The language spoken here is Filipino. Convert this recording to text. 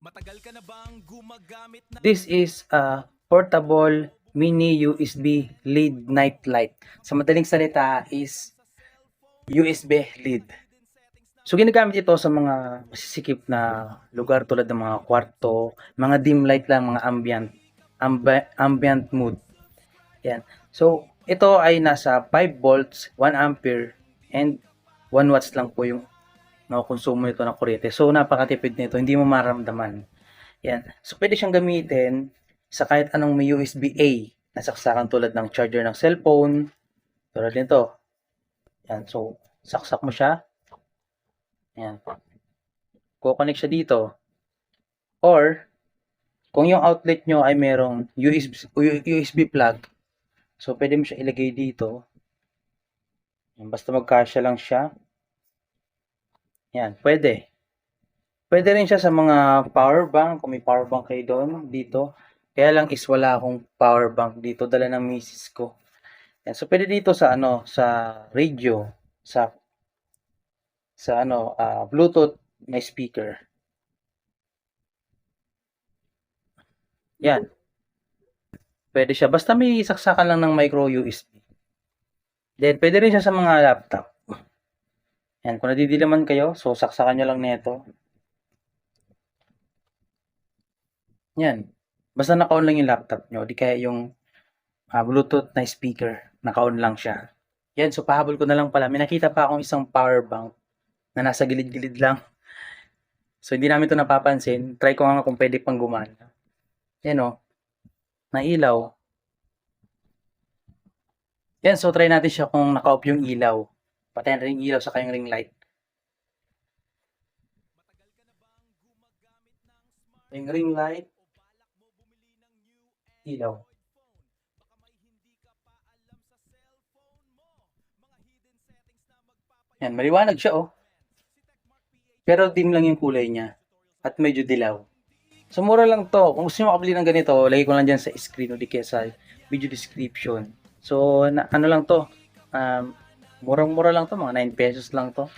Matagal ka na bang gumagamit na This is a portable mini USB lead night light. Sa madaling salita is USB lead. So ginagamit ito sa mga masisikip na lugar tulad ng mga kwarto, mga dim light lang, mga ambient mood. Yan. So ito ay nasa 5 volts, 1 ampere and 1 watts lang po yung nakukonsumo nito ng kuryente. So napakatipid nito, hindi mo maramdaman. Yan. So pwede siyang gamitin sa kahit anong may USB-A na saksakan tulad ng charger ng cellphone, tulad nito. Yan. So saksak mo siya. Yan. Ko-connect siya dito. Or kung yung outlet nyo ay merong USB plug, so pwede mo siya ilagay dito. Yan. Basta magkasya lang siya. Yan. Pwede. Pwede rin siya sa mga power bank, kung may power bank kayo doon, dito. Kaya lang is wala akong power bank dito, dala ng misis ko. Yan. So pwede dito sa sa radio, sa Bluetooth na speaker. Yan. Pwede siya basta may saksakan lang ng micro USB. Then pwede rin siya sa mga laptop. Yan, kung nadidilaman kayo, so saksakan nyo lang nito. Yan. Basta naka-on lang yung laptop nyo, di kaya yung Bluetooth na speaker, naka-on lang siya. Yan, so pahabol ko na lang pala. May nakita pa akong isang power bank na nasa gilid-gilid lang. So hindi namin ito napapansin. Try ko nga kung pwede pang gumana. Yan o, nailaw. Yan, so try natin siya kung naka-off yung ilaw. Patayin natin yung ilaw sa kayong ring light. Yung ring light, ilaw. Yan, maliwanag siya oh. Pero dim lang yung kulay niya. At medyo dilaw. So mura lang to. Kung gusto nyo makabili ng ganito, lagay ko lang dyan sa screen o di kaya sa video description. So ano lang to. Murang-mura lang to. Mga 9 pesos lang to.